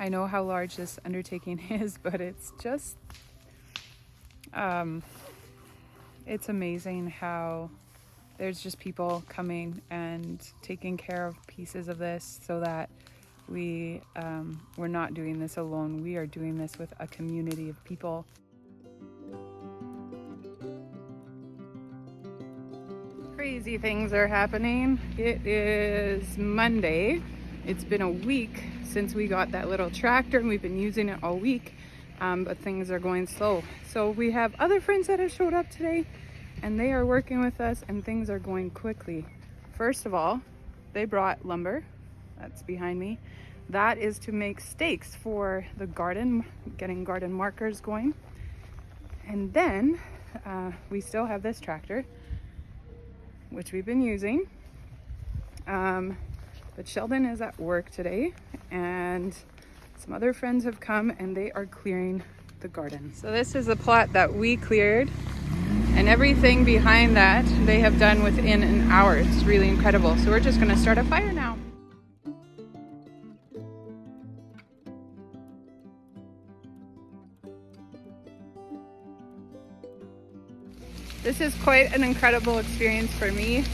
I know how large this undertaking is, but it's just, it's amazing how there's just people coming and taking care of pieces of this so that we're not doing this alone. We are doing this with a community of people. Crazy things are happening. It is Monday. It's been a week since we got that little tractor and we've been using it all week, but things are going slow. So we have other friends that have showed up today and they are working with us and things are going quickly. First of all, they brought lumber. That's behind me. That is to make stakes for the garden, getting garden markers going. And then we still have this tractor, which we've been using. But Sheldon is at work today and some other friends have come and they are clearing the garden. So this is the plot that we cleared, and everything behind that they have done within an hour. It's really incredible. So we're just gonna start a fire now. This is quite an incredible experience for me.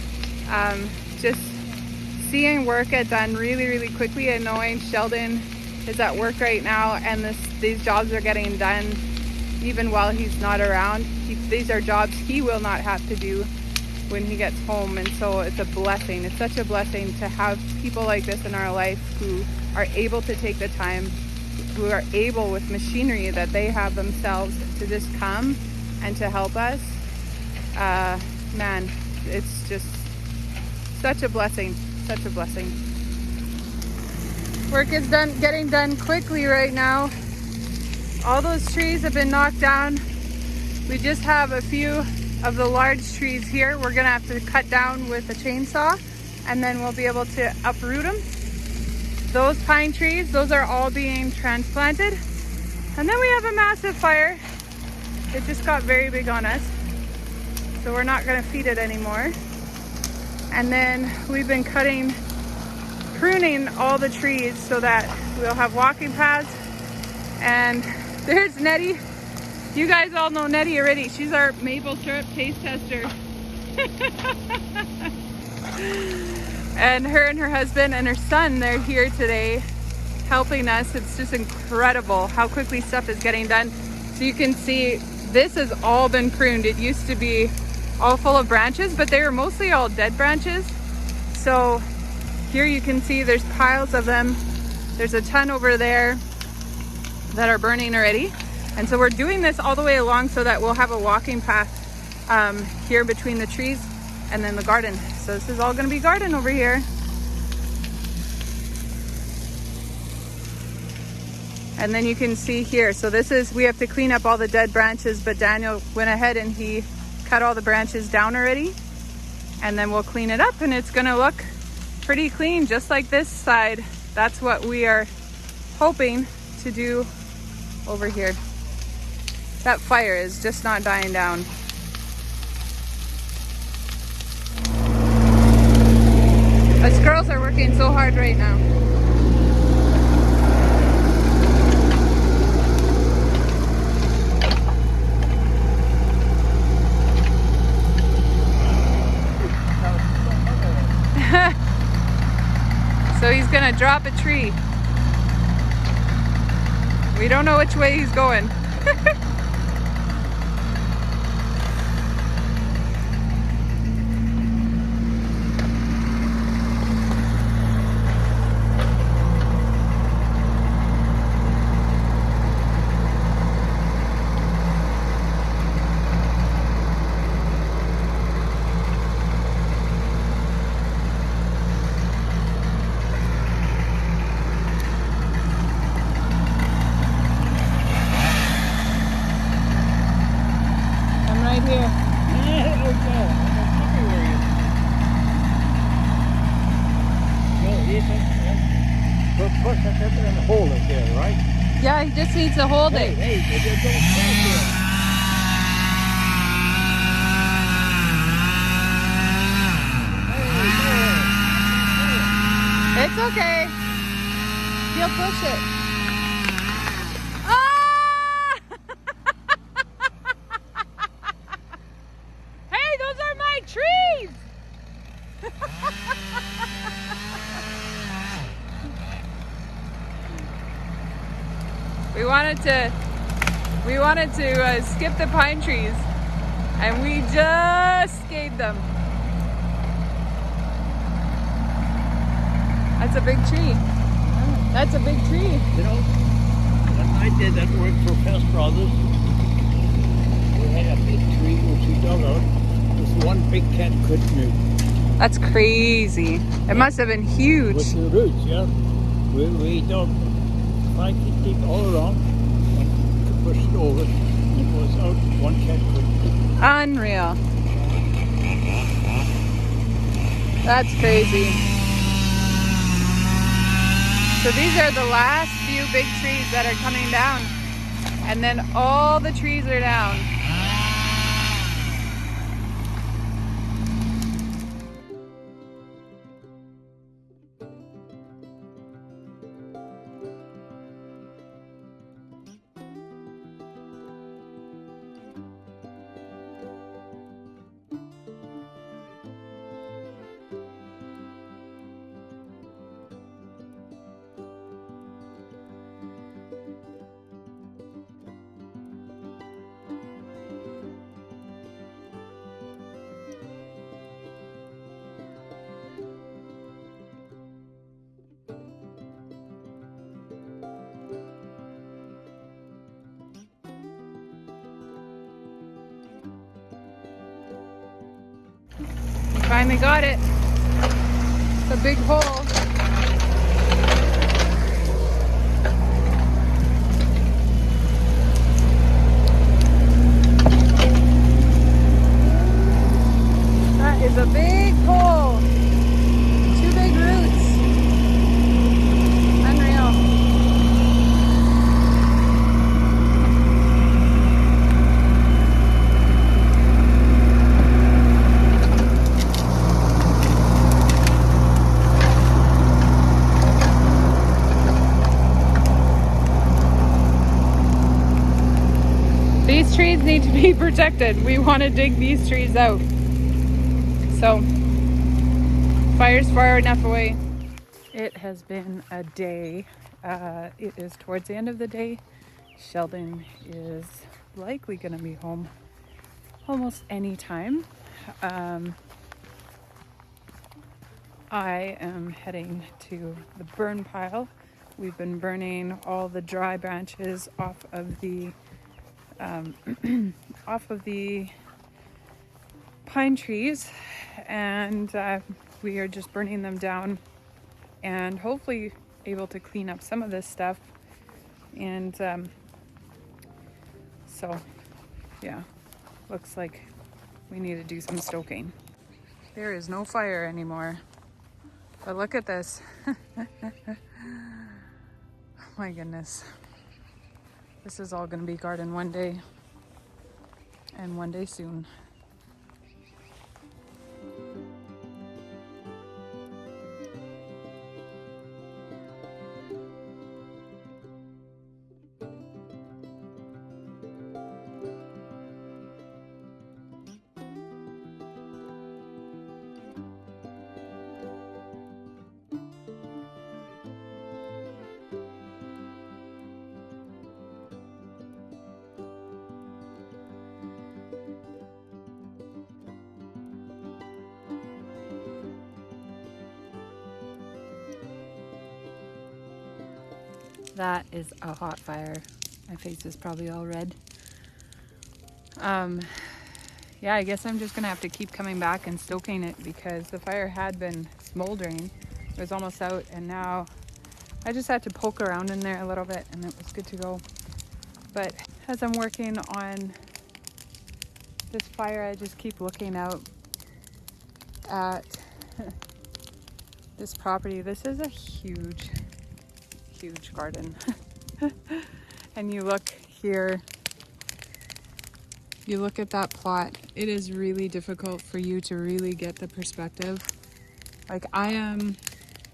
Just seeing work get done really quickly and knowing Sheldon is at work right now and these jobs are getting done even while he's not around. These are jobs he will not have to do when he gets home, and so it's a blessing. It's such a blessing to have people like this in our life who are able to take the time, who are able with machinery that they have themselves to just come and to help us. Man, it's just such a blessing, such a blessing. Work is getting done quickly right now. All those trees have been knocked down. We just have a few of the large trees here. We're gonna have to cut down with a chainsaw and then we'll be able to uproot them. Those pine trees, those are all being transplanted. And then we have a massive fire. It just got very big on us. So we're not gonna feed it anymore. And then we've been pruning all the trees so that we'll have walking paths. And there's Nettie. You guys all know Nettie already. She's our maple syrup taste tester. And her husband and her son, they're here today helping us. It's just incredible how quickly stuff is getting done. So you can see this has all been pruned. It used to be all full of branches, but they were mostly all dead branches. So here you can see there's piles of them. There's a ton over there that are burning already. And so we're doing this all the way along so that we'll have a walking path here between the trees and then the garden. So this is all gonna be garden over here. And then you can see here, so we have to clean up all the dead branches, but Daniel went ahead and he cut all the branches down already. And then we'll clean it up and it's gonna look pretty clean, just like this side. That's what we are hoping to do over here. That fire is just not dying down. Us girls are working so hard right now. So he's gonna drop a tree. We don't know which way he's going. Hold it there, right? Yeah, he just needs to hold it. Hey, don't stand there. It's okay. He'll push it. We wanted to skip the pine trees, and we just scaled them. That's a big tree. That's a big tree. You know, when I did that work for Pest Brothers, we had a big tree which we dug out. This one big cat couldn't move. That's crazy. It must have been huge. With the roots, yeah. We dug 5 feet deep all around and pushed it over. It was out. One cat couldn't move. Unreal. That's crazy. So these are the last few big trees that are coming down. And then all the trees are down. Finally got it. It's a big hole. That is a big hole. 2 big roots. Unreal. These trees need to be protected. We want to dig these trees out. So, fire's far enough away. It has been a day. It is towards the end of the day. Sheldon is likely going to be home almost any time. I am heading to the burn pile. We've been burning all the dry branches off of the pine trees, and we are just burning them down and hopefully able to clean up some of this stuff. And so yeah, looks like we need to do some stoking. There is no fire anymore, but look at this. Oh my goodness. This is all going to be garden one day, and one day soon. That is a hot fire. My face is probably all red. Yeah, I guess I'm just gonna have to keep coming back and stoking it because the fire had been smoldering. It was almost out, and now I just had to poke around in there a little bit and it was good to go. But as I'm working on this fire, I just keep looking out at this property. This is a huge garden. And you look here, you look at that plot, it is really difficult for you to really get the perspective. Like, I am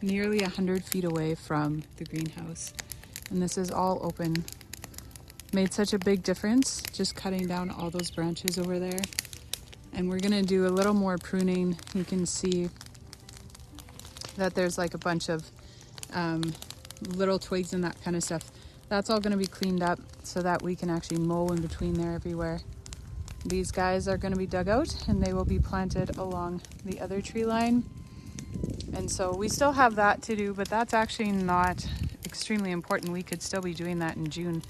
nearly 100 feet away from the greenhouse, and this is all open. Made such a big difference just cutting down all those branches over there. And we're gonna do a little more pruning. You can see that there's like a bunch of little twigs and that kind of stuff That's all gonna be cleaned up so that we can actually mow in between there everywhere. These guys are gonna be dug out and they will be planted along the other tree line. And so we still have that to do, but that's actually not extremely important. We could still be doing that in June.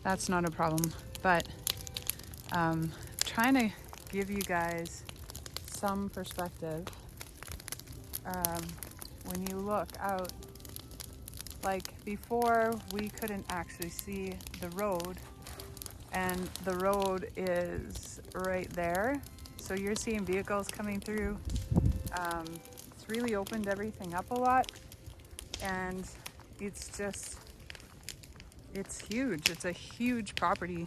That's not a problem. But trying to give you guys some perspective. When you look out, like before we couldn't actually see the road, and the road is right there. So you're seeing vehicles coming through. It's really opened everything up a lot, and it's huge. It's a huge property.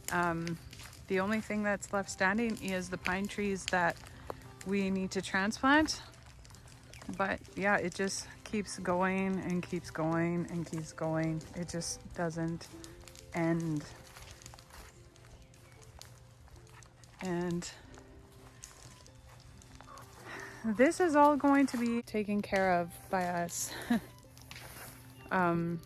The only thing that's left standing is the pine trees that we need to transplant. But yeah, it just keeps going and keeps going and keeps going. It just doesn't end. And this is all going to be taken care of by us. I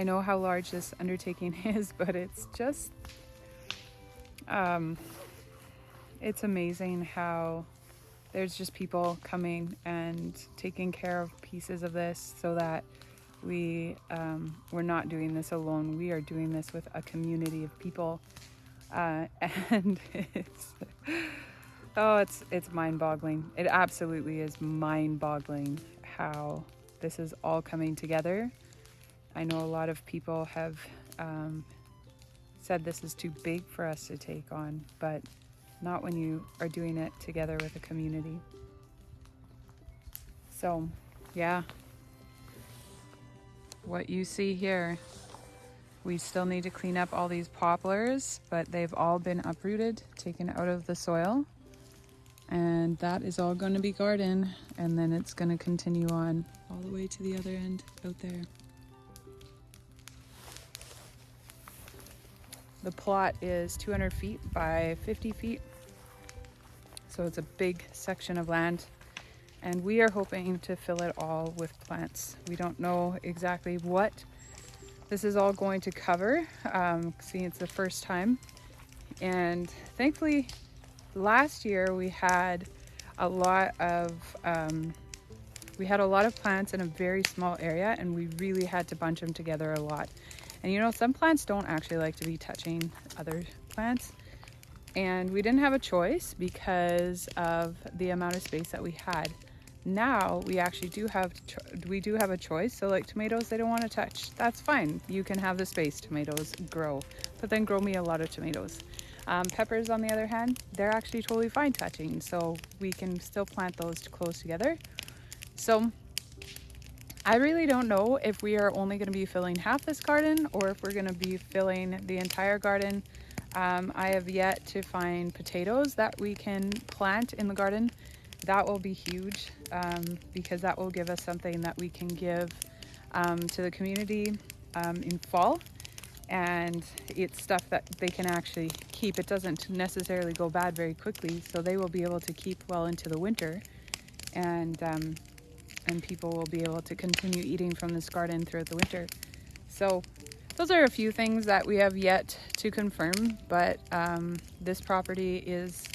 know how large this undertaking is, but it's just, it's amazing how there's just people coming and taking care of pieces of this so that we're not doing this alone. We are doing this with a community of people. And it's mind-boggling. It absolutely is mind-boggling how this is all coming together. I know a lot of people have said this is too big for us to take on, but not when you are doing it together with a community. So, yeah, what you see here, we still need to clean up all these poplars, but they've all been uprooted, taken out of the soil. And that is all going to be garden, and then it's going to continue on all the way to the other end out there. The plot is 200 feet by 50 feet. So it's a big section of land, and we are hoping to fill it all with plants. We don't know exactly what this is all going to cover. Seeing it's the first time. And thankfully, last year we had a lot of plants in a very small area, and we really had to bunch them together a lot. And you know, some plants don't actually like to be touching other plants, and we didn't have a choice because of the amount of space that we had. Now we actually do have a choice. So like tomatoes, they don't want to touch. That's fine. You can have the space. Tomatoes grow, but then grow me a lot of tomatoes. Peppers, on the other hand, they're actually totally fine touching, so we can still plant those close together. So I really don't know if we are only going to be filling half this garden or if we're going to be filling the entire garden. I have yet to find potatoes that we can plant in the garden. That will be huge, because that will give us something that we can give to the community in fall. And it's stuff that they can actually keep. It doesn't necessarily go bad very quickly, so they will be able to keep well into the winter, and people will be able to continue eating from this garden throughout the winter. So those are a few things that we have yet to confirm, but this property is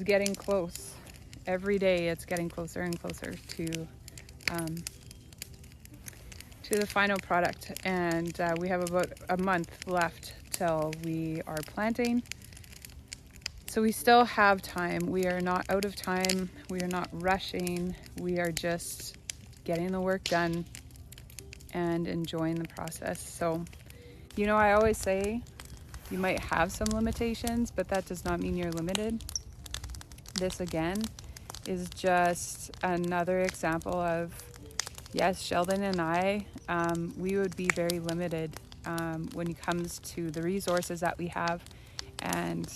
getting close. Every day it's getting closer and closer to the final product, and we have about a month left till we are planting. So we still have time. We are not out of time. We are not rushing. We are just getting the work done and enjoying the process. So, you know, I always say you might have some limitations, but that does not mean you're limited. This again is just another example of, yes, Sheldon and I, we would be very limited when it comes to the resources that we have, and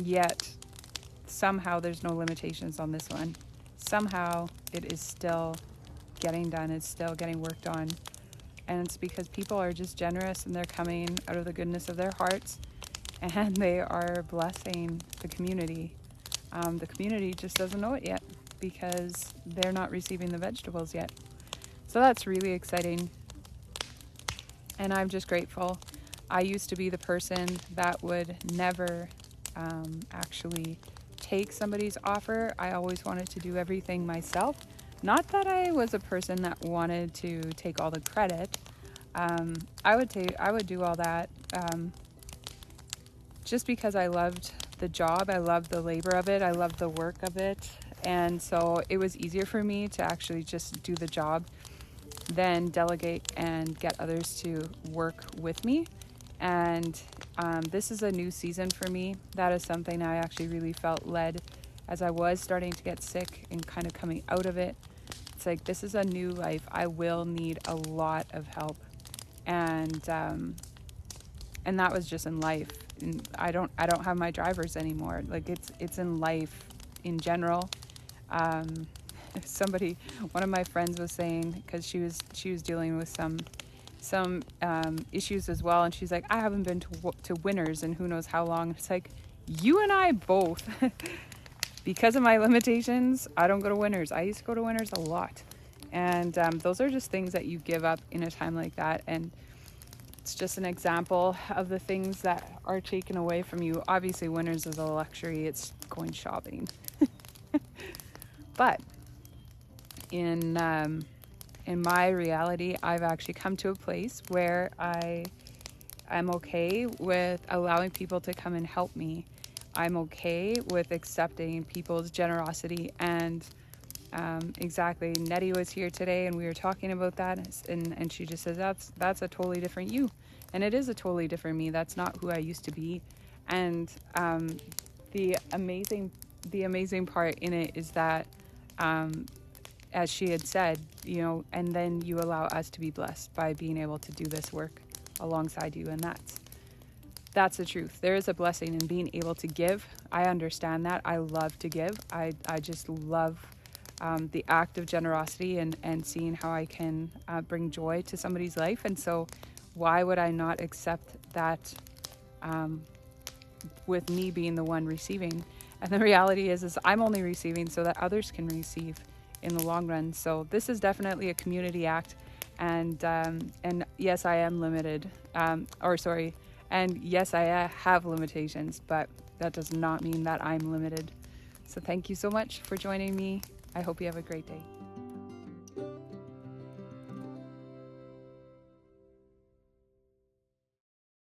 yet somehow there's no limitations on this one. Somehow it is still getting done, it's still getting worked on, and it's because people are just generous and they're coming out of the goodness of their hearts, and they are blessing the community. The community just doesn't know it yet because they're not receiving the vegetables yet. So that's really exciting. And I'm just grateful. I used to be the person that would never actually take somebody's offer. I always wanted to do everything myself. Not that I was a person that wanted to take all the credit. I would do all that just because I loved the job. I loved the labor of it. I loved the work of it. And so it was easier for me to actually just do the job than delegate and get others to work with me. And this is a new season for me. That is something I actually really felt led as I was starting to get sick and kind of coming out of it. It's like, this is a new life. I will need a lot of help. And that was just in life. And I don't have my drivers anymore. Like, it's in life in general. One of my friends was saying, because she was dealing with some issues as well, and she's like, I haven't been to Winners in who knows how long. It's like, you and I both. Because of my limitations, I don't go to Winners. I used to go to Winners a lot, and those are just things that you give up in a time like that. And it's just an example of the things that are taken away from you. Obviously, Winners is a luxury. It's going shopping. But in my reality, I've actually come to a place where I'm okay with allowing people to come and help me. I'm okay with accepting people's generosity. And exactly, Nettie was here today and we were talking about that, and she just says that's a totally different you. And it is a totally different me. That's not who I used to be. And the amazing part in it is that as she had said, and then you allow us to be blessed by being able to do this work alongside you. And that's the truth. There is a blessing in being able to give. I understand that. I love to give. I just love the act of generosity and seeing how I can bring joy to somebody's life. And so why would I not accept that with me being the one receiving? And the reality is I'm only receiving so that others can receive in the long run. So this is definitely a community act. And yes, I am limited. And yes, I have limitations, but that does not mean that I'm limited. So thank you so much for joining me. I hope you have a great day.